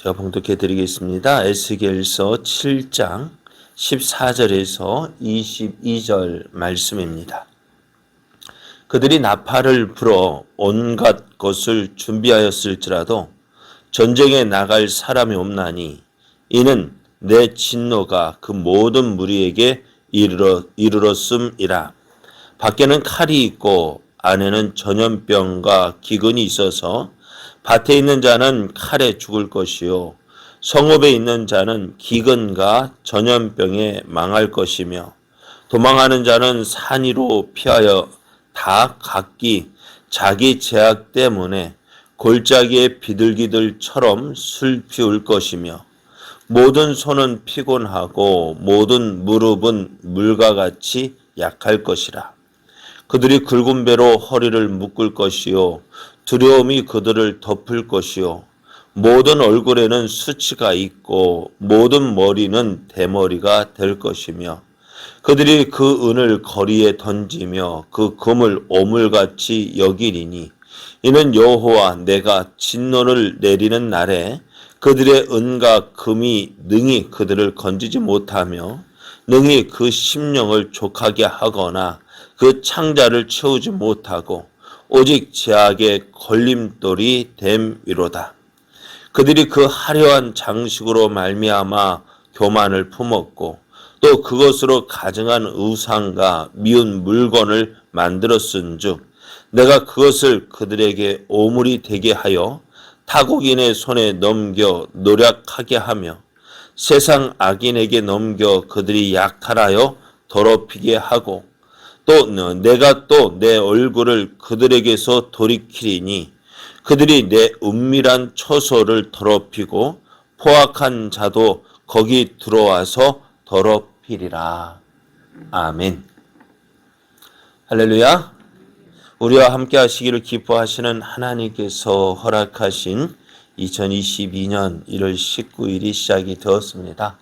제가 봉독해 드리겠습니다. 에스겔서 7장 14절에서 22절 말씀입니다. 그들이 나팔을 불어 온갖 것을 준비하였을지라도 전쟁에 나갈 사람이 없나니 이는 내 진노가 그 모든 무리에게 이르렀음이라. 밖에는 칼이 있고 안에는 전염병과 기근이 있어서 밭에 있는 자는 칼에 죽을 것이요 성읍에 있는 자는 기근과 전염병에 망할 것이며 도망하는 자는 산 위로 피하여 다 각기 자기 죄악 때문에 골짜기의 비둘기들처럼 슬피울 것이며 모든 손은 피곤하고 모든 무릎은 물과 같이 약할 것이라. 그들이 굵은 배로 허리를 묶을 것이요 두려움이 그들을 덮을 것이요 모든 얼굴에는 수치가 있고 모든 머리는 대머리가 될 것이며 그들이 그 은을 거리에 던지며 그 금을 오물같이 여기리니 이는 여호와 내가 진노를 내리는 날에 그들의 은과 금이 능히 그들을 건지지 못하며 능히 그 심령을 족하게 하거나 그 창자를 채우지 못하고 오직 죄악의 걸림돌이 됨이로다. 그들이 그 화려한 장식으로 말미암아 교만을 품었고 또 그것으로 가증한 우상과 미운 물건을 만들었은즉 내가 그것을 그들에게 오물이 되게 하여 타국인의 손에 넘겨 노략하게 하며 세상 악인에게 넘겨 그들이 약탈하여 더럽히게 하고 또 내가 또 내 얼굴을 그들에게서 돌이키리니 그들이 내 은밀한 처소를 더럽히고 포악한 자도 거기 들어와서 더럽히리라. 아멘. 할렐루야. 우리와 함께 하시기를 기뻐하시는 하나님께서 허락하신 2022년 1월 19일이 시작이 되었습니다.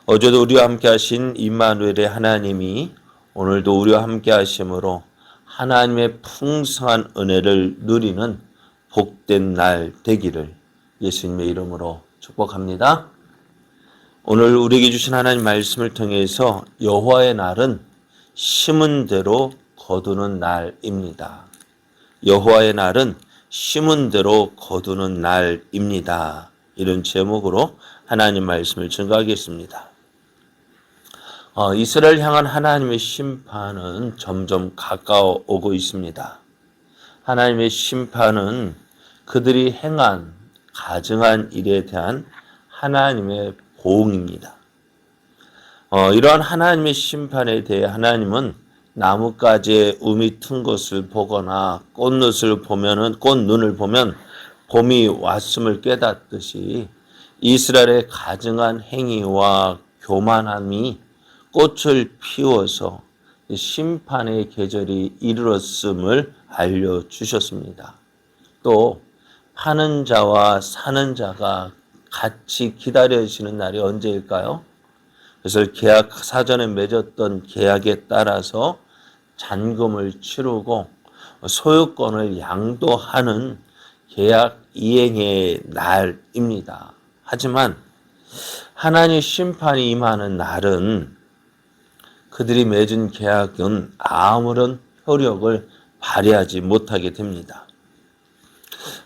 어제도 우리와 함께 하신 임마누엘의 하나님이 오늘도 우리와 함께 하심으로 하나님의 풍성한 은혜를 누리는 복된 날 되기를 예수님의 이름으로 축복합니다. 오늘 우리에게 주신 하나님 말씀을 통해서 여호와의 날은 심은 대로 거두는 날입니다. 여호와의 날은 심은 대로 거두는 날입니다. 이런 제목으로 하나님 말씀을 증거하겠습니다. 이스라엘 향한 하나님의 심판은 점점 가까워 오고 있습니다. 하나님의 심판은 그들이 행한 가증한 일에 대한 하나님의 보응입니다. 이러한 하나님의 심판에 대해 하나님은 나뭇가지에 음이 튼 것을 보거나 꽃눈을 보면 봄이 왔음을 깨닫듯이 이스라엘의 가증한 행위와 교만함이 꽃을 피워서 심판의 계절이 이르렀음을 알려주셨습니다. 또 파는 자와 사는 자가 같이 기다려지는 날이 언제일까요? 그래서 사전에 맺었던 계약에 따라서 잔금을 치르고 소유권을 양도하는 계약 이행의 날입니다. 하지만 하나님의 심판이 임하는 날은 그들이 맺은 계약은 아무런 효력을 발휘하지 못하게 됩니다.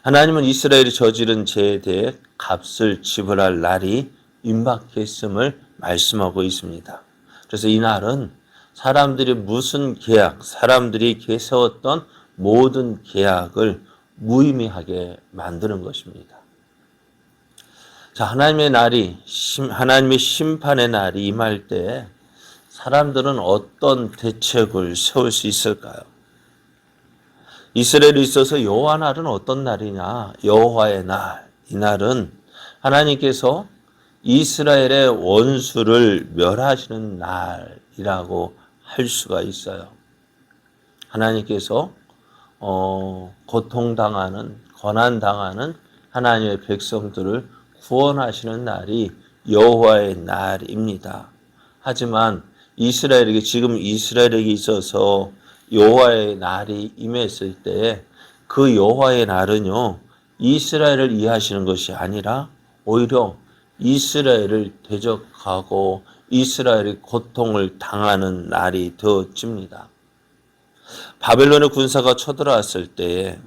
하나님은 이스라엘이 저지른 죄에 대해 값을 지불할 날이 임박했음을 말씀하고 있습니다. 그래서 이 날은 사람들이 사람들이 세웠던 모든 계약을 무의미하게 만드는 것입니다. 자, 하나님의 심판의 날이 임할 때 사람들은 어떤 대책을 세울 수 있을까요? 이스라엘에 있어서 여호와 날은 어떤 날이냐? 여호와의 날. 이 날은 하나님께서 이스라엘의 원수를 멸하시는 날이라고 할 수가 있어요. 하나님께서 고통당하는, 고난당하는 하나님의 백성들을 구원하시는 날이 여호와의 날입니다. 하지만 지금 이스라엘에게 있어서 여호와의 날이 임했을 때 그 여호와의 날은요, 이스라엘을 이해하시는 것이 아니라 오히려 이스라엘을 대적하고 이스라엘이 고통을 당하는 날이 되어집니다. 바벨론의 군사가 쳐들어왔을 때에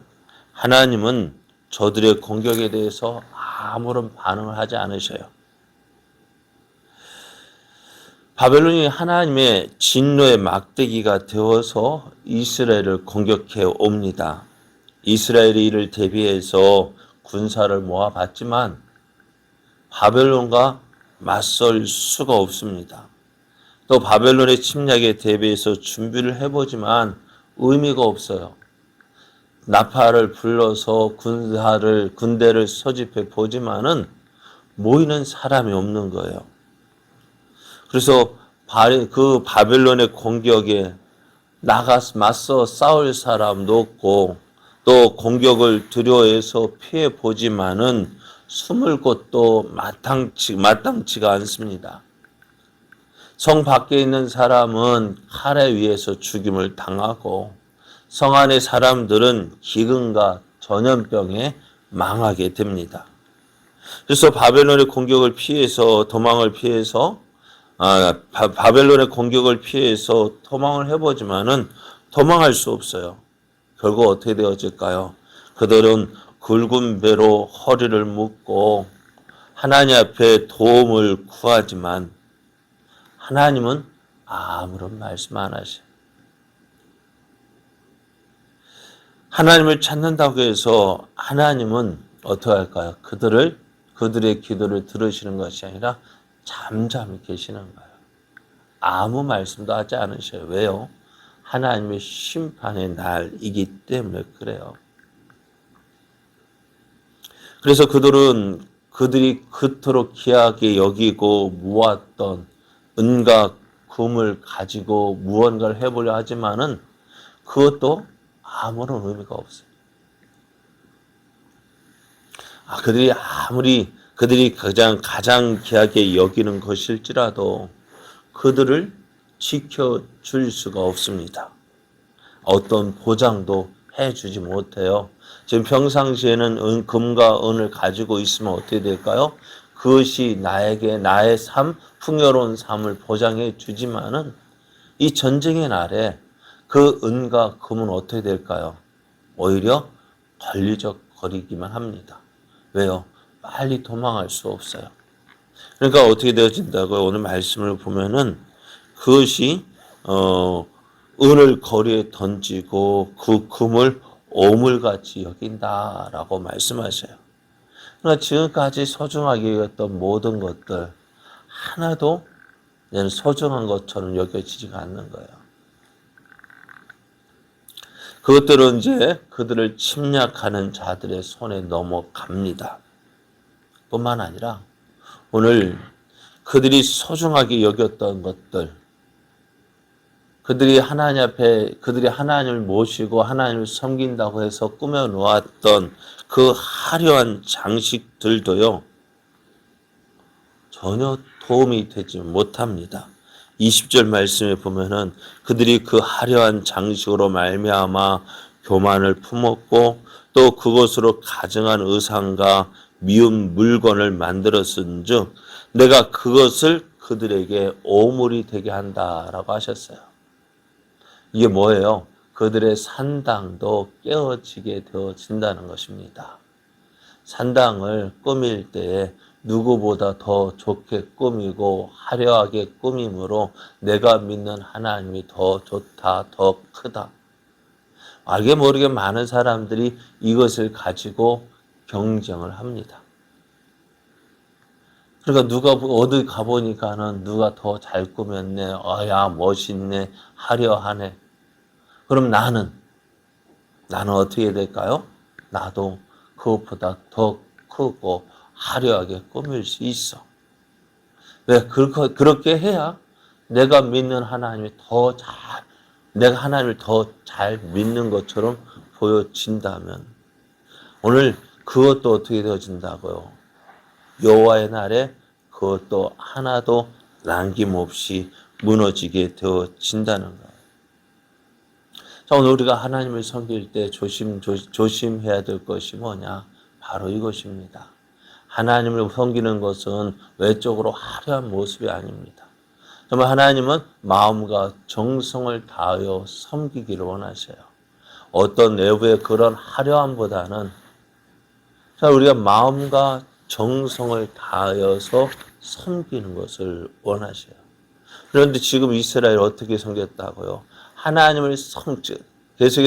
하나님은 저들의 공격에 대해서 아무런 반응을 하지 않으셔요. 바벨론이 하나님의 진노의 막대기가 되어서 이스라엘을 공격해 옵니다. 이스라엘이 이를 대비해서 군사를 모아봤지만 바벨론과 맞설 수가 없습니다. 또 바벨론의 침략에 대비해서 준비를 해보지만 의미가 없어요. 나팔을 불러서 군대를 소집해 보지만은 모이는 사람이 없는 거예요. 그래서 그 바벨론의 공격에 나가서 맞서 싸울 사람도 없고 또 공격을 두려워해서 피해 보지만은 숨을 곳도 마땅치가 않습니다. 성 밖에 있는 사람은 칼에 위에서 죽임을 당하고 성 안의 사람들은 기근과 전염병에 망하게 됩니다. 그래서 바벨론의 공격을 피해서 바벨론의 공격을 피해서 도망을 해보지만은 도망할 수 없어요. 결국 어떻게 되어질까요? 그들은 굵은 배로 허리를 묶고 하나님 앞에 도움을 구하지만 하나님은 아무런 말씀 안 하셔요. 하나님을 찾는다고 해서 하나님은 어떻게 할까요? 그들의 기도를 들으시는 것이 아니라 잠잠히 계시는 거예요. 아무 말씀도 하지 않으셔요. 왜요? 하나님의 심판의 날이기 때문에 그래요. 그래서 그들이 그토록 귀하게 여기고 모았던 은과 금을 가지고 무언가를 해보려 하지만은 그것도 아무런 의미가 없어요. 그들이 가장 귀하게 여기는 것일지라도 그들을 지켜줄 수가 없습니다. 어떤 보장도 해주지 못해요. 지금 평상시에는 금과 은을 가지고 있으면 어떻게 될까요? 그것이 나에게 나의 풍요로운 삶을 보장해 주지만은 이 전쟁의 날에 그 은과 금은 어떻게 될까요? 오히려 걸리적거리기만 합니다. 왜요? 빨리 도망할 수 없어요. 그러니까 어떻게 되어진다고요? 오늘 말씀을 보면은 그것이 은을 거리에 던지고 그 금을 오물같이 여긴다라고 말씀하셔요. 그러나 지금까지 소중하게 여겼던 모든 것들 하나도 소중한 것처럼 여겨지지가 않는 거예요. 그것들은 이제 그들을 침략하는 자들의 손에 넘어갑니다. 뿐만 아니라 오늘 그들이 소중하게 여겼던 것들, 그들이 하나님을 모시고 하나님을 섬긴다고 해서 꾸며 놓았던 그 화려한 장식들도요, 전혀 도움이 되지 못합니다. 20절 말씀에 보면은 그들이 그 화려한 장식으로 말미암아 교만을 품었고 또 그것으로 가증한 의상과 미운 물건을 만들었은즉 내가 그것을 그들에게 오물이 되게 한다라고 하셨어요. 이게 뭐예요? 그들의 산당도 깨어지게 되어진다는 것입니다. 산당을 꾸밀 때에 누구보다 더 좋게 꾸미고 화려하게 꾸밈으로 내가 믿는 하나님이 더 좋다, 더 크다. 알게 모르게 많은 사람들이 이것을 가지고 경쟁을 합니다. 그러니까 누가 어디 가보니까는 누가 더 잘 꾸몄네, 야 멋있네, 화려하네. 그럼 나는 어떻게 될까요? 나도 그것보다 더 크고 화려하게 꾸밀 수 있어. 왜? 그렇게 해야 내가 믿는 하나님이 내가 하나님을 더 잘 믿는 것처럼 보여진다면 오늘 그것도 어떻게 되어진다고요? 여호와의 날에 그것도 하나도 남김없이 무너지게 되어진다는 거예요. 자, 오늘 우리가 하나님을 섬길 때 조심해야 될 것이 뭐냐? 바로 이것입니다. 하나님을 섬기는 것은 외적으로 화려한 모습이 아닙니다. 정말 하나님은 마음과 정성을 다하여 섬기기를 원하셔요. 어떤 내부의 그런 화려함보다는 우리가 마음과 정성을 다하여서 섬기는 것을 원하셔요. 그런데 지금 이스라엘 어떻게 섬겼다고요? 하나님을 그래서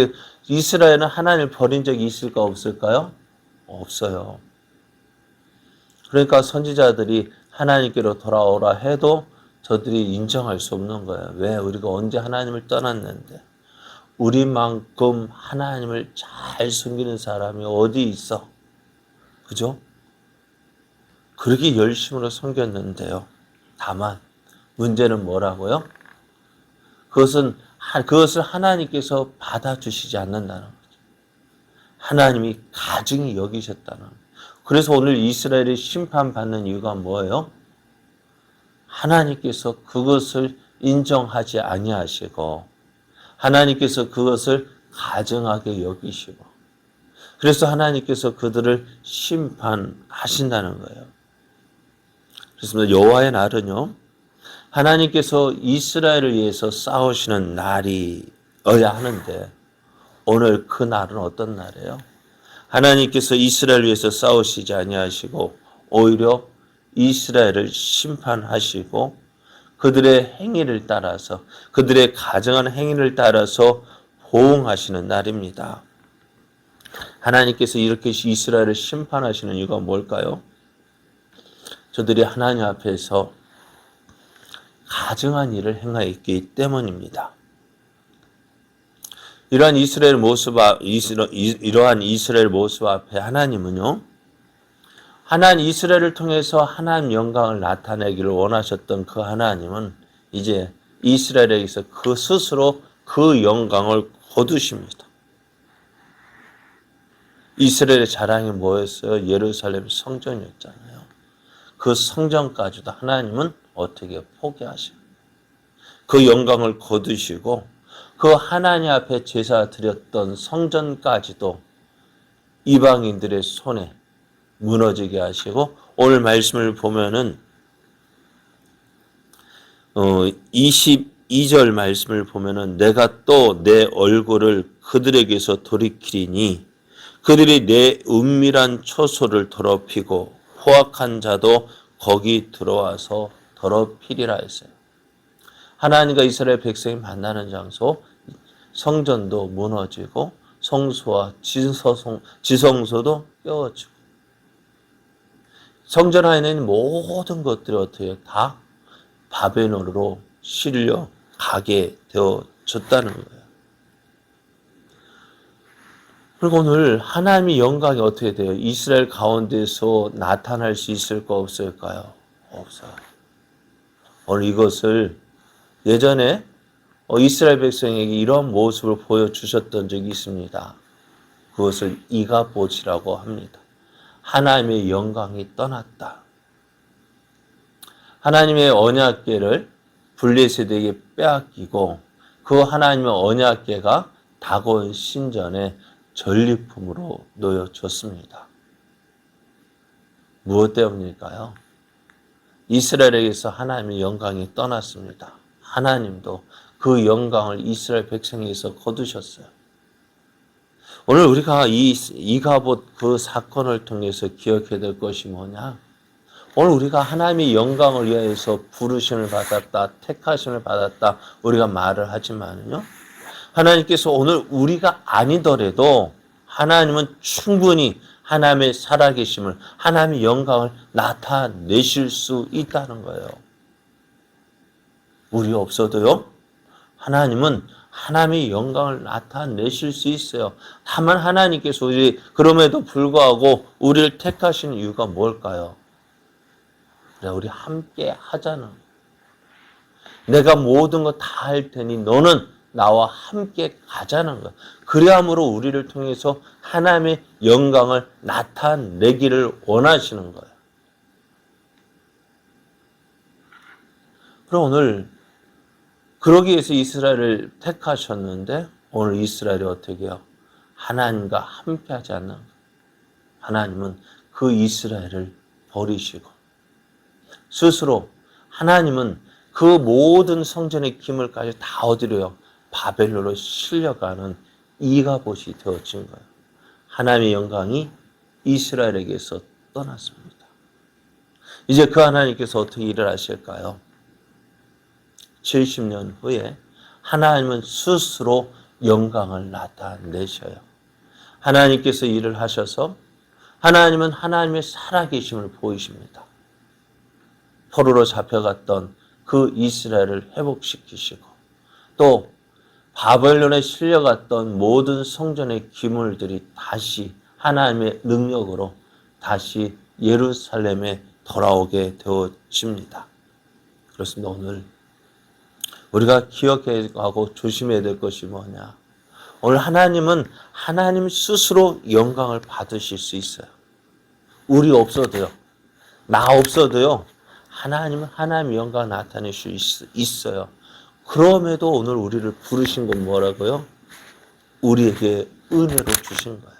이스라엘은 하나님을 버린 적이 있을까 없을까요? 없어요. 그러니까 선지자들이 하나님께로 돌아오라 해도 저들이 인정할 수 없는 거예요. 왜? 우리가 언제 하나님을 떠났는데 우리만큼 하나님을 잘 섬기는 사람이 어디 있어? 그죠? 그렇게 열심으로 섬겼는데요. 다만 문제는 뭐라고요? 그것을 하나님께서 받아주시지 않는다는 거죠. 하나님이 가증히 여기셨다는 거예요. 그래서 오늘 이스라엘이 심판받는 이유가 뭐예요? 하나님께서 그것을 인정하지 아니하시고 하나님께서 그것을 가증하게 여기시고 그래서 하나님께서 그들을 심판하신다는 거예요. 그래서 여호와의 날은요. 하나님께서 이스라엘을 위해서 싸우시는 날이어야 하는데 오늘 그 날은 어떤 날이에요? 하나님께서 이스라엘을 위해서 싸우시지 아니하시고 오히려 이스라엘을 심판하시고 그들의 행위를 따라서 그들의 가증한 행위를 따라서 보응하시는 날입니다. 하나님께서 이렇게 이스라엘을 심판하시는 이유가 뭘까요? 저들이 하나님 앞에서 가증한 일을 행하였기 때문입니다. 이러한 이스라엘 모습 앞에 하나님은요, 하나님 이스라엘을 통해서 하나님 영광을 나타내기를 원하셨던 그 하나님은 이제 이스라엘에게서 그 스스로 그 영광을 거두십니다. 이스라엘의 자랑이 뭐였어요? 예루살렘 성전이었잖아요. 그 성전까지도 하나님은 어떻게 포기하셔요? 그 영광을 거두시고 그 하나님 앞에 제사 드렸던 성전까지도 이방인들의 손에 무너지게 하시고 오늘 말씀을 보면은 22절 말씀을 보면은 내가 또 내 얼굴을 그들에게서 돌이키리니 그들이 내 은밀한 초소를 더럽히고 포악한 자도 거기 들어와서 더럽히리라 했어요. 하나님과 이스라엘 백성이 만나는 장소 성전도 무너지고 성소와 지성소도 깨어지고 성전 안에 있는 모든 것들이 어떻게 다 바벨론으로 실려 가게 되어졌다는 거예요. 그리고 오늘 하나님의 영광이 어떻게 돼요? 이스라엘 가운데서 나타날 수 있을까 없을까요? 없어요. 오늘 이것을 예전에 이스라엘 백성에게 이런 모습을 보여주셨던 적이 있습니다. 그것을 이가봇이라고 합니다. 하나님의 영광이 떠났다. 하나님의 언약궤를 블레셋에게 빼앗기고 그 하나님의 언약궤가 다곤 신전에 전리품으로 놓여졌습니다. 무엇 때문일까요? 이스라엘에게서 하나님의 영광이 떠났습니다. 하나님도 그 영광을 이스라엘 백성에게서 거두셨어요. 오늘 우리가 이가봇 그 사건을 통해서 기억해야 될 것이 뭐냐? 오늘 우리가 하나님의 영광을 위해서 부르심을 받았다, 택하심을 받았다, 우리가 말을 하지만요. 하나님께서 오늘 우리가 아니더라도 하나님은 충분히 하나님의 살아계심을, 하나님의 영광을 나타내실 수 있다는 거예요. 우리 없어도요, 하나님은 하나님의 영광을 나타내실 수 있어요. 다만 하나님께서 그럼에도 불구하고 우리를 택하신 이유가 뭘까요? 우리 함께 하자는 거예요. 내가 모든 거 다 할 테니 너는 나와 함께 가자는 거예요. 그래야므로 우리를 통해서 하나님의 영광을 나타내기를 원하시는 거예요. 그럼 오늘 그러기 위해서 이스라엘을 택하셨는데 오늘 이스라엘이 어떻게 해요? 하나님과 함께 하지 않는 거예요. 하나님은 그 이스라엘을 버리시고 스스로 하나님은 그 모든 성전의 기물까지 다 어디로요? 바벨론으로 실려가는 이가봇이 되어진 거예요. 하나님의 영광이 이스라엘에게서 떠났습니다. 이제 그 하나님께서 어떻게 일을 하실까요? 70년 후에 하나님은 스스로 영광을 나타내셔요. 하나님께서 일을 하셔서 하나님은 하나님의 살아계심을 보이십니다. 포로로 잡혀갔던 그 이스라엘을 회복시키시고 또 바벨론에 실려갔던 모든 성전의 기물들이 다시 하나님의 능력으로 다시 예루살렘에 돌아오게 되어집니다. 그렇습니다. 오늘 우리가 기억해야 하고 조심해야 될 것이 뭐냐? 오늘 하나님은 하나님 스스로 영광을 받으실 수 있어요. 우리 없어도요. 나 없어도요. 하나님은 하나님의 영광을 나타낼 수 있어요. 그럼에도 오늘 우리를 부르신 건 뭐라고요? 우리에게 은혜로 주신 거예요.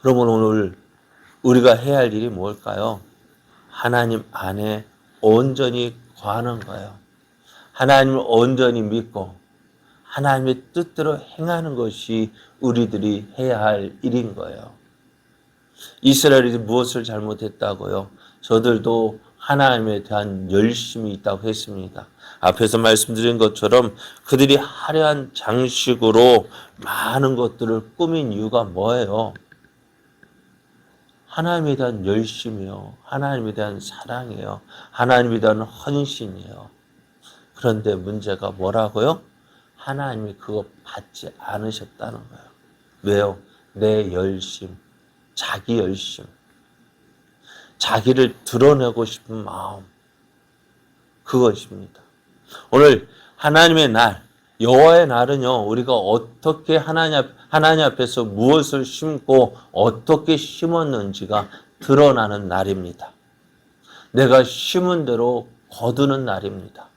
그러면 오늘 우리가 해야 할 일이 뭘까요? 하나님 안에 온전히 거하는 거예요. 하나님을 온전히 믿고 하나님의 뜻대로 행하는 것이 우리들이 해야 할 일인 거예요. 이스라엘이 무엇을 잘못했다고요? 저들도 하나님에 대한 열심이 있다고 했습니다. 앞에서 말씀드린 것처럼 그들이 화려한 장식으로 많은 것들을 꾸민 이유가 뭐예요? 하나님에 대한 열심이요. 하나님에 대한 사랑이에요. 하나님에 대한 헌신이에요. 그런데 문제가 뭐라고요? 하나님이 그거 받지 않으셨다는 거예요. 왜요? 내 열심, 자기 열심, 자기를 드러내고 싶은 마음, 그것입니다. 오늘 하나님의 날, 여호와의 날은요, 우리가 어떻게 하나님 앞에서 무엇을 심고 어떻게 심었는지가 드러나는 날입니다. 내가 심은 대로 거두는 날입니다.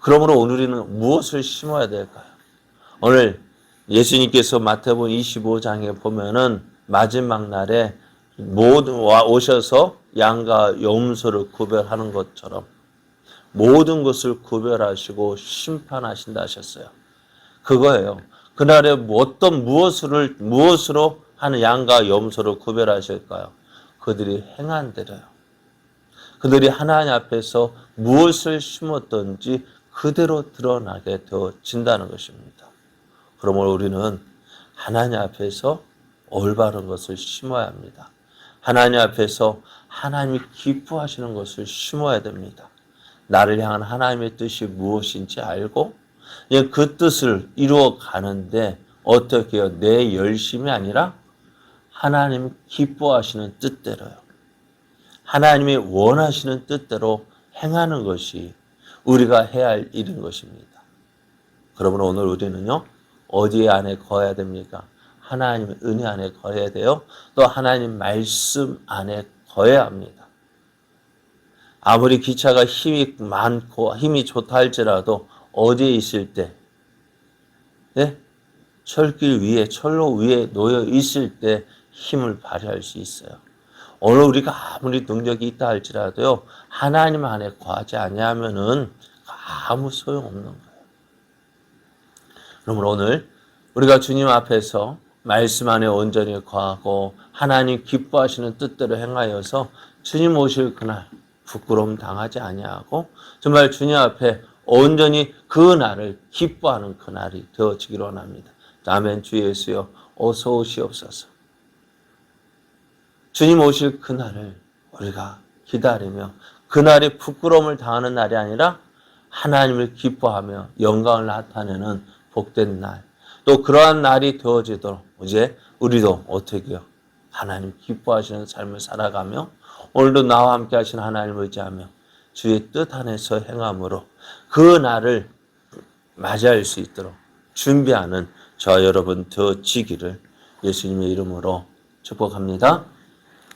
그러므로 오늘은 무엇을 심어야 될까요? 오늘 예수님께서 마태복음 25장에 보면은 마지막 날에 모든 오셔서 양과 염소를 구별하는 것처럼 모든 것을 구별하시고 심판하신다 하셨어요. 그거예요. 그날에 무엇으로 하는 양과 염소를 구별하실까요? 그들이 행한 대로요. 그들이 하나님 앞에서 무엇을 심었든지 그대로 드러나게 되어진다는 것입니다. 그러므로 우리는 하나님 앞에서 올바른 것을 심어야 합니다. 하나님 앞에서 하나님이 기뻐하시는 것을 심어야 됩니다. 나를 향한 하나님의 뜻이 무엇인지 알고 그 뜻을 이루어 가는데 어떻게 해요? 내 열심이 아니라 하나님 기뻐하시는 뜻대로요. 하나님이 원하시는 뜻대로 행하는 것이 우리가 해야 할 일인 것입니다. 그러므로 오늘 우리는요, 어디 안에 거해야 됩니까? 하나님의 은혜 안에 거해야 돼요. 또 하나님 말씀 안에 거해야 합니다. 아무리 기차가 힘이 많고 힘이 좋다 할지라도 어디에 있을 때, 네? 철길 위에, 철로 위에 놓여 있을 때 힘을 발휘할 수 있어요. 오늘 우리가 아무리 능력이 있다 할지라도요, 하나님 안에 거하지 아니하면은 아무 소용없는 거예요. 그러므로 오늘 우리가 주님 앞에서 말씀 안에 온전히 거하고 하나님 기뻐하시는 뜻대로 행하여서 주님 오실 그날 부끄러움 당하지 아니하고 정말 주님 앞에 온전히 그 날을 기뻐하는 그 날이 되어지기를 원합니다. 아멘. 주 예수여 어서 오시옵소서. 주님 오실 그 날을 우리가 기다리며 그 날이 부끄러움을 당하는 날이 아니라 하나님을 기뻐하며 영광을 나타내는 복된 날, 또 그러한 날이 되어지도록 이제 우리도 어떻게 해요? 하나님 기뻐하시는 삶을 살아가며 오늘도 나와 함께 하신 하나님을 의지하며 주의 뜻 안에서 행함으로 그 날을 맞이할 수 있도록 준비하는 저와 여러분 되어지기를 예수님의 이름으로 축복합니다.